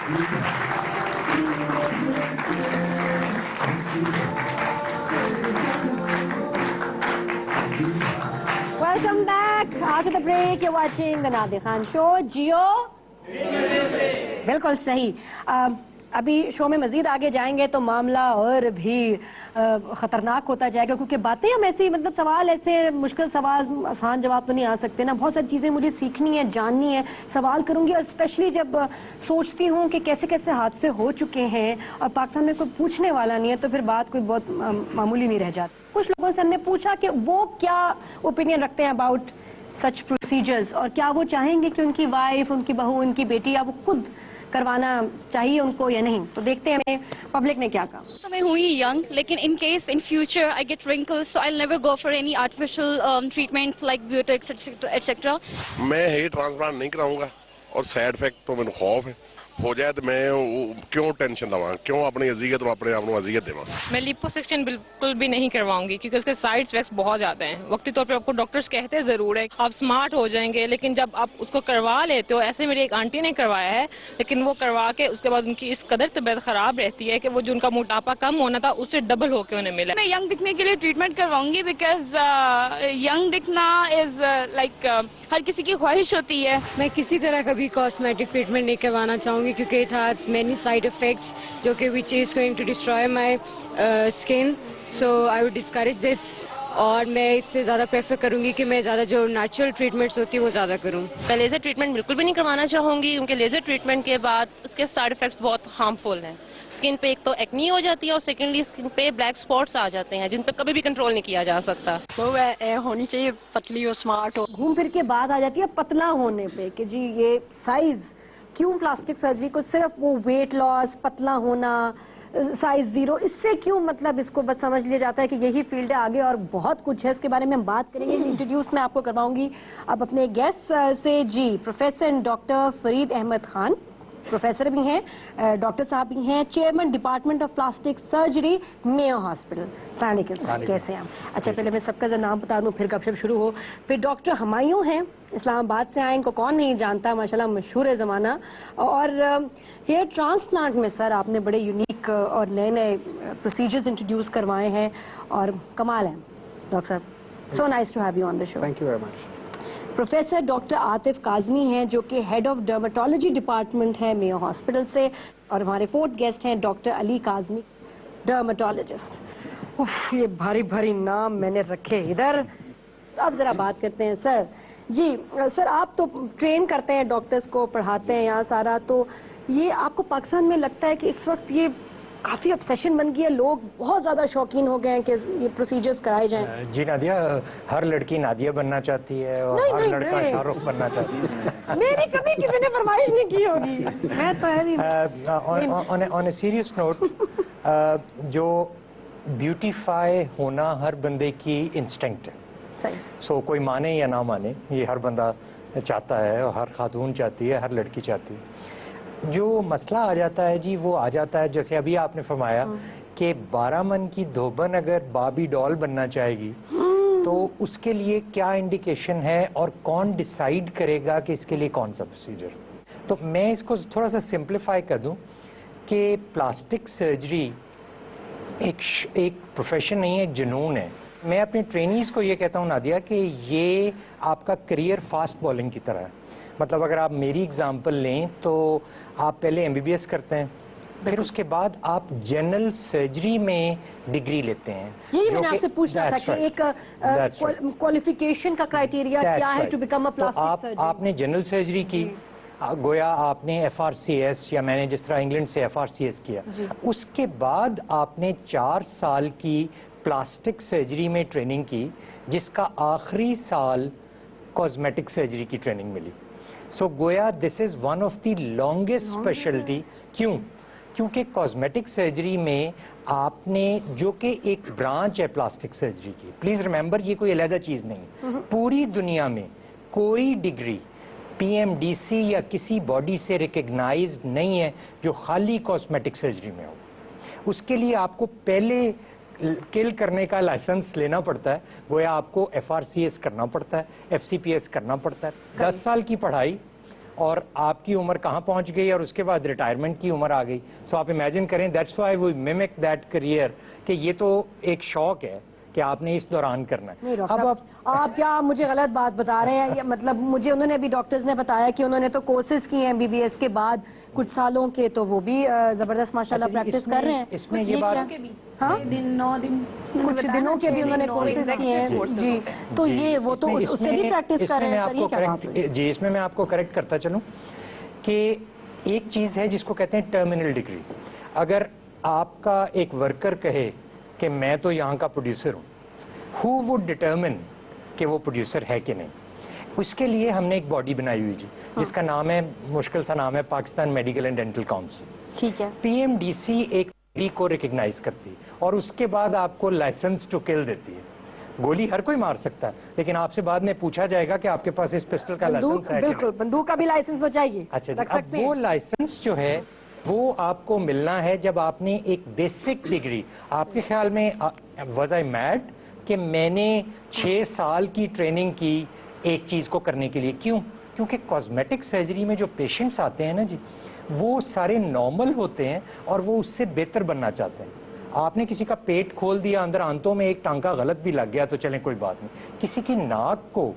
Welcome back. After the break, you're watching the Nadia Khan Show. Jio? बिल्कुल सही. अभी show में मजीद आगे जाएंगे तो मामला और भी खतरनाक होता जाएगा, क्योंकि बातें हम ऐसे मतलब सवाल ऐसे मुश्किल सवाल आसान जवाब तो नहीं आ सकते ना. बहुत सारी चीजें मुझे सीखनी है, जाननी है, सवाल करूंगी. और स्पेशली जब सोचती हूँ कि कैसे कैसे हादसे हो चुके हैं और पाकिस्तान में कोई पूछने वाला नहीं है, तो फिर बात कोई बहुत मामूली नहीं रह जाती. कुछ लोगों से हमने पूछा कि वो क्या ओपिनियन रखते हैं अबाउट सच प्रोसीजर्स, और क्या वो चाहेंगे कि उनकी वाइफ, उनकी बहू, उनकी बेटी या वो खुद करवाना चाहिए उनको या नहीं. तो देखते हैं पब्लिक ने क्या कहा. तो मैं हुई यंग, लेकिन in case in future I get wrinkles, so I will never go for any artificial treatments like Botox etcetera. मैं हेयर ट्रांसप्लांट नहीं कराऊंगा, और साइड इफेक्ट तो मैंने खौफ है हो जाए तो मैं क्यों टेंशन लवां, क्यों अपनी अजियत और अपने आप को अजियत देवां. मैं लिपोसक्शन बिल्कुल भी नहीं करवाऊंगी, क्योंकि उसके साइड इफेक्ट्स बहुत ज्यादा हैं. वक्ती तौर पे आपको डॉक्टर्स कहते जरूर है आप स्मार्ट हो जाएंगे, लेकिन जब आप उसको करवा लेते हो, ऐसे मेरी एक आंटी ने करवाया है, लेकिन वो करवा के उसके बाद उनकी इस कदर तबीयत खराब रहती है कि वो जो उनका मोटापा कम होना था उससे डबल होके उन्हें मिला. मैं यंग दिखने के लिए ट्रीटमेंट करवाऊंगी, बिकॉज यंग दिखना इज लाइक हर किसी की ख्वाहिश होती है. मैं किसी तरह का भी कॉस्मेटिक ट्रीटमेंट नहीं करवाना चाहूंगी, क्योंकि it has many side effects जो कि which is going to destroy my skin. So I would discourage this, और मैं इससे ज़्यादा प्रेफर करूंगी कि मैं ज़्यादा जो नेचुरल ट्रीटमेंट्स होती है वो ज़्यादा करूं. मैं लेजर ट्रीटमेंट बिल्कुल भी नहीं करवाना चाहूंगी, क्योंकि लेजर ट्रीटमेंट के बाद उसके साइड इफेक्ट्स बहुत हार्मफुल हैं. स्किन पे एक तो एक्नी हो जाती है, और सेकेंडली स्किन पे ब्लैक स्पॉट्स आ जाते हैं जिन पे कभी भी कंट्रोल नहीं किया जा सकता. वो होनी चाहिए पतली हो, स्मार्ट हो. घूम फिर के बात आ जाती है पतला होने पे कि जी ये साइज क्यों, प्लास्टिक सर्जरी को सिर्फ वो वेट लॉस, पतला होना, साइज 0, इससे क्यों मतलब इसको बस समझ लिया जाता है कि यही फील्ड है. आगे और बहुत कुछ है, इसके बारे में हम बात करेंगे. इंट्रोड्यूस मैं आपको करवाऊंगी अब अपने गेस्ट से. जी, professor doctor Farid Ahmed Khan, professor भी हैं, डॉक्टर साहब भी हैं, chairman department of plastic surgery, Mayo hospital. कैसे हैं आप? अच्छा, पहले मैं सबका नाम बता दूं, फिर गपशप शुरू हो. फिर डॉक्टर हमायूं हैं, इस्लामाबाद से आए, इनको कौन नहीं जानता, माशाल्लाह मशहूर है ज़माना. और हेयर ट्रांसप्लांट में सर आपने बड़े यूनिक और नए नए प्रोसीजर्स इंट्रोड्यूस करवाए हैं और कमाल है डॉक्टर साहब. So nice to have you on the show. Thank you very much. Professor doctor Atif Kazmi हैं, जो कि हेड ऑफ डर्मेटोलॉजी डिपार्टमेंट है मेयो हॉस्पिटल से. और हमारे फोर्थ गेस्ट हैं डॉक्टर अली काजमी, डर्मेटोलॉजिस्ट. ये भारी भारी नाम मैंने रखे इधर. अब जरा बात करते हैं सर. जी सर, आप तो ट्रेन करते हैं डॉक्टर्स को, पढ़ाते हैं यहाँ सारा, तो ये आपको पाकिस्तान में लगता है कि इस वक्त ये काफी ऑब्सेशन बन गई है, लोग बहुत ज्यादा शौकीन हो गए हैं कि ये प्रोसीजर्स कराए जाएं? जी नादिया, हर लड़की नादिया बनना चाहती है और हर लड़का शाहरुख बनना चाहता है. मेरी कभी किसी ने फरमाइश नहीं की होगी. मैं तो ऑन ए सीरियस नोट, जो ब्यूटीफाई होना हर बंदे की इंस्टिंक्ट है. सो कोई माने या ना माने, ये हर बंदा चाहता है, और हर खातून चाहती है, हर लड़की चाहती है. जो मसला आ जाता है जी, वो आ जाता है जैसे अभी आपने फरमाया कि 12 मन की धोबन अगर बाबी डॉल बनना चाहेगी तो उसके लिए क्या इंडिकेशन है और कौन डिसाइड करेगा कि इसके लिए कौन सा प्रोसीजर. तो मैं इसको थोड़ा सा सिंप्लीफाई कर दूं कि प्लास्टिक सर्जरी एक प्रोफेशन नहीं है, एक जुनून है. मैं अपने ट्रेनीज को ये कहता हूँ नादिया कि ये आपका करियर फास्ट बॉलिंग की तरह है. मतलब अगर आप मेरी एग्जांपल लें तो आप पहले एमबीबीएस करते हैं, फिर उसके बाद आप जनरल सर्जरी में डिग्री लेते हैं. यही मैंने आपसे पूछना था कि एक क्वालिफिकेशन का क्राइटेरिया क्या है to become a plastic surgeon. आपने जनरल सर्जरी की, गोया आपने एफआरसीएस, या मैंने जिस तरह इंग्लैंड से एफआरसीएस किया, उसके बाद आपने 4 साल की प्लास्टिक सर्जरी में ट्रेनिंग की, जिसका आखिरी साल कॉस्मेटिक सर्जरी की ट्रेनिंग मिली. सो गोया this is one of the longest speciality. क्यों? क्योंकि कॉस्मेटिक सर्जरी में आपने, जो कि एक ब्रांच है प्लास्टिक सर्जरी की, प्लीज रिमेंबर ये कोई अलग चीज नहीं, पूरी दुनिया में कोई डिग्री पीएमडीसी या किसी बॉडी से रिकग्नाइज्ड नहीं है जो खाली कॉस्मेटिक सर्जरी में हो. उसके लिए आपको पहले किल करने का लाइसेंस लेना पड़ता है, गोया आपको एफआरसीएस करना पड़ता है, एफसीपीएस करना पड़ता है, 10 साल की पढ़ाई, اور آپ کی عمر کہاں پہنچ گئی اور اس کے بعد ریٹائرمنٹ کی عمر آ گئی. سو آپ امیجن کریں, that's why we mimic that career, کہ یہ تو ایک شوق ہے کہ آپ نے اس دوران کرنا ہے. اب آپ کیا مجھے غلط بات بتا رہے ہیں؟ مطلب مجھے انہوں نے ابھی ڈاکٹرز نے بتایا کہ انہوں نے تو کورسز کیے ہیں MBBS کے بعد کچھ سالوں کے, تو وہ بھی زبردست ماشاءاللہ پریکٹس کر رہے ہیں. اس میں یہ بات, ہاں 9 دن کچھ دنوں کے بھی انہوں نے کورسز کیے ہیں جی, تو یہ وہ تو اس سے بھی پریکٹس کر رہے ہیں. جی اس میں میں آپ کو کریکٹ کرتا چلوں کہ ایک چیز ہے جس کو کہتے ہیں ٹرمینل ڈگری. اگر آپ کا ایک ورکر کہے کہ میں تو یہاں کا پروڈیوسر ہوں, who would determine کہ وہ پروڈیوسر ہے کہ نہیں؟ اس کے لیے ہم نے ایک باڈی بنائی ہوئی جی, جس کا نام ہے, مشکل سا نام ہے, Pakistan medical and dental council. ٹھیک ہے. PMDC ایک ڈگری کو ریکگنائز کرتی ہے اور اس کے بعد آپ کو لائسنس ٹو کل دیتی ہے. گولی ہر کوئی مار سکتا ہے, لیکن آپ سے بعد میں پوچھا جائے گا کہ آپ کے پاس اس پسٹل کا لائسنس ہے. بالکل, بندوق کا بھی لائسنس ہو چاہیے. اچھا جی, اب وہ لائسنس جو ہے وہ آپ کو ملنا ہے جب آپ نے ایک بیسک ڈگری, آپ کے خیال میں واز آئی میڈ کہ میں نے 6 سال کی ٹریننگ کی ایک چیز کو کرنے کے لیے؟ کیوں؟ کیونکہ کاسمیٹک سرجری میں جو پیشنٹس آتے ہیں نا جی, وہ سارے نارمل ہوتے ہیں اور وہ اس سے بہتر بننا چاہتے ہیں. آپ نے کسی کا پیٹ کھول دیا, اندر آنتوں میں ایک ٹانکا غلط بھی لگ گیا تو چلیں کوئی بات نہیں. کسی کی ناک کو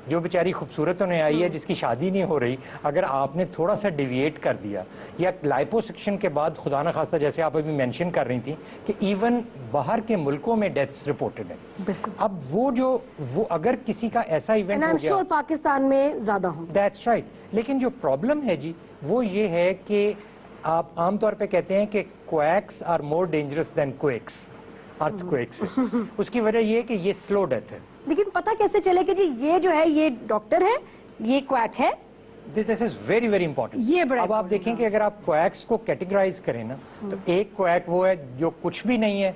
جو بیچاری خوبصورت ہونے آئی ہے, جس کی شادی نہیں ہو رہی, اگر آپ نے تھوڑا سا ڈیویٹ کر دیا, یا لائپوسیکشن کے بعد خدا نہ خواستہ جیسے آپ ابھی مینشن کر رہی تھیں کہ ایون باہر کے ملکوں میں ڈیتھس رپورٹڈ ہیں. اب وہ اگر کسی کا ایسا ایونٹ ہو گیا, پاکستان میں زیادہ ہوں. That's right. لیکن جو پرابلم ہے جی وہ یہ ہے کہ آپ عام طور پہ کہتے ہیں کہ quakes are more dangerous than quakes, earthquakes. اس کی وجہ یہ کہ یہ سلو ڈیتھ ہے. لیکن پتہ کیسے چلے کہ جی یہ جو ہے یہ ڈاکٹر ہے, یہ کویک ہے؟ دس از ویری ویری امپورٹنٹ. اب آپ دیکھیں کہ اگر آپ کویکس کو کیٹیگرائز کریں نا, تو ایک کویک وہ ہے جو کچھ بھی نہیں ہے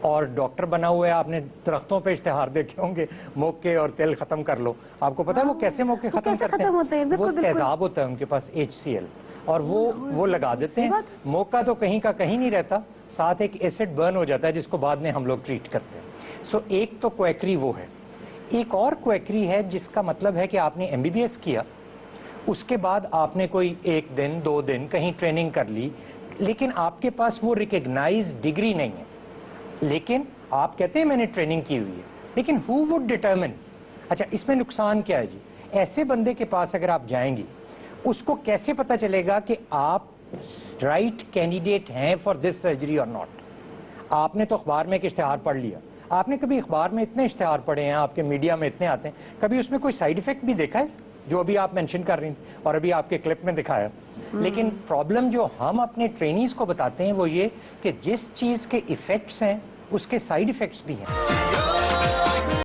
اور ڈاکٹر بنا ہوا ہے. آپ نے درختوں پہ اشتہار دیکھے ہوں گے, موقع اور تیل ختم کر لو. آپ کو پتا ہے وہ کیسے موقع ختم کرتے ہیں؟ وہ تیزاب ہوتا ہے ان کے پاس, HCl, اور وہ لگا دیتے ہیں. موقع تو کہیں کا کہیں نہیں رہتا, ساتھ ایک ایسڈ برن ہو جاتا ہے جس کو بعد میں ہم لوگ ٹریٹ کرتے ہیں. سو ایک تو کویکری وہ ہے. ایک اور کویکری ہے جس کا مطلب ہے کہ آپ نے MBBS کیا, اس کے بعد آپ نے کوئی 1 دن 2 دن کہیں ٹریننگ کر لی, لیکن آپ کے پاس وہ ریکگنائز ڈگری نہیں ہے. لیکن آپ کہتے ہیں میں نے ٹریننگ کی ہوئی ہے, لیکن who would determine؟ اچھا اس میں نقصان کیا ہے جی؟ ایسے بندے کے پاس اگر آپ جائیں گی, اس کو کیسے پتا چلے گا کہ آپ رائٹ کینڈیڈیٹ ہیں فار دس سرجری اور ناٹ؟ آپ نے تو اخبار میں ایک اشتہار پڑھ لیا. آپ نے کبھی اخبار میں اتنے اشتہار پڑھے ہیں, آپ کے میڈیا میں اتنے آتے ہیں, کبھی اس میں کوئی سائیڈ ایفیکٹ بھی دیکھا ہے جو ابھی آپ مینشن کر رہی تھیں اور ابھی آپ کے کلپ میں دکھایا؟ لیکن پرابلم جو ہم اپنے ٹرینیز کو بتاتے ہیں وہ یہ کہ جس چیز کے ایفیکٹس ہیں اس کے سائیڈ ایفیکٹس بھی ہیں.